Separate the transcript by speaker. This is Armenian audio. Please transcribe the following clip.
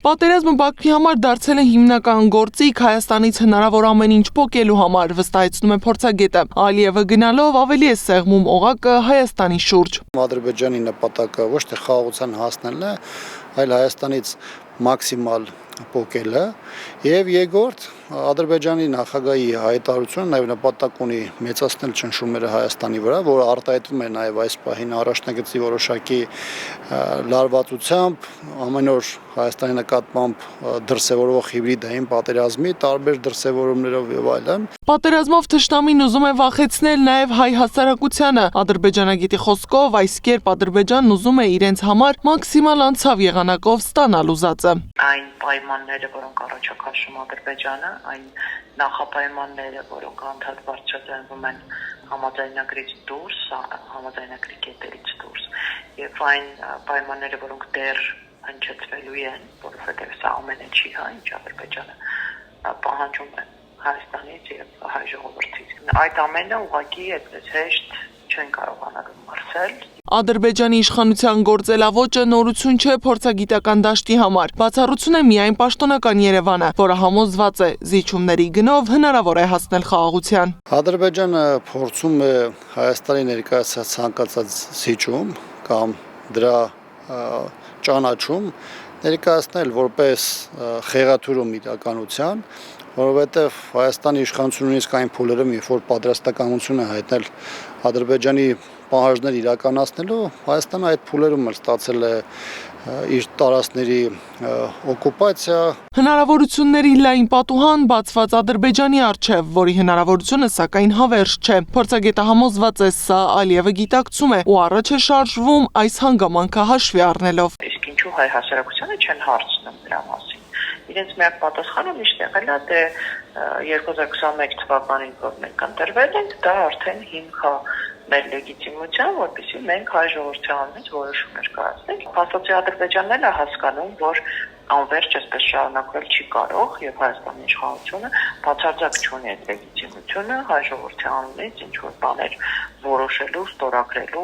Speaker 1: Պատերազմը Բաքվի համար դարձել է հիմնական գործիք Հայաստանից հնարավոր ամեն ինչ պոկելու համար, վստահեցնում է փորձագետը։ Ալիևը գնալով ավելի է սեղմում օղակը Հայաստանի շուրջ։
Speaker 2: Ադրբեջանի նպատակը ոչ թե խաղաղության հասնելն է, այլ Հայաստանից մաքսիմալ պոկելը եւ երկրորդ Ադրբեջանի նախագահի հայտարարությունը նաեւ նպատակ ունի մեծացնել ճնշումները Հայաստանի վրա, որը արտահայտվում է նաեւ այս պահին առաջնագծի որոշակի լարվածությամբ, ամեն օր Հայաստանի նկատմամբ դրսևորվող հիբրիդային պատերազմի տարբեր դրսևորումներով եւ այլն։
Speaker 1: Պատերազմով թշնամին ուզում է վախեցնել նաեւ հայ հասարակությանը։ Ադրբեջանագետի խոսքով այս կերպ Ադրբեջանն ուզում է իրենց համար մաքսիմալ անցավ եղանակով ստանալ ուզածը։
Speaker 3: Այն պայմանները, որոնք առաջակարգում Ադրբեջանը, այն նախապայմանները, որոնք անդադար բարձրացնում են համաձայնագրից դուրս, համաձայնագրի կետերից դուրս, եւ այն պայմանները, որոնք դեռ հնչեցվելու են, որովհետեւ սա ամենը չի, ինչ Ադրբեջանը պահանջում է Հայաստանից եւ հայ ժողովրդից։ Այդ ամենը ուղղակի այդպես հեշտ չեն կարողանալու մարսել։
Speaker 1: Ադրբեջանի իշխանության գործելավոճը նորություն չէ փորձագիտական դաշտի համար։ Բացառություն է միայն պաշտոնական Երևանը, որը համոզված է զիջումների գնով հնարավոր է հասնել խաղաղության։
Speaker 2: Ադրբեջանը փորձում է Հայաստանի ներկայացած ցանկացած զիջում կամ դրա ճանաչում ներկայացնել որպես խեղաթյուրում իրականության, որովհետև Հայաստանի իշխանությունը նույնիսկ այն փուլերում, երբ որ պատրաստականություն է հայտնել Ադրբեջանի պահանջներ իրականացնելու, Հայաստանը այդ փուլերում էլ ստացել է իր տարածքների օկուպացիա։
Speaker 1: Հնարավորությունների լայն պատուհան բացված Ադրբեջանի առջև, որի հնարավորությունը սակայն հավերժ չէ։ Փորձագետը համոզված է, սա Ալիևը գիտակցում է ու առաջ է շարժվում այս հանգամանքը հաշվի առնելով։
Speaker 3: Իսկ ինչու հայ հասարակությանը չեն հարցնում դրա մասին։ Իրենց միակ պատասխանը միշտ եղել է, թե 2021 թվականին, որ մենք ընտրվել ենք, դա արդեն հիմք է մեր լեգիտիմության, որպեսզի մենք հայ ժողովրդի անունից որոշումներ կայացնենք։ Փաստացի Ադրբեջանն էլ է հասկանում, որ անվերջ այսպես շարունակվել չի կարող եւ Հայաստանի իշխանությունը բացարձակ չունի այդ լեգիտիմությունը հայ ժողովրդի անունից ինչ որ բաներ որոշելու, ստորագրելու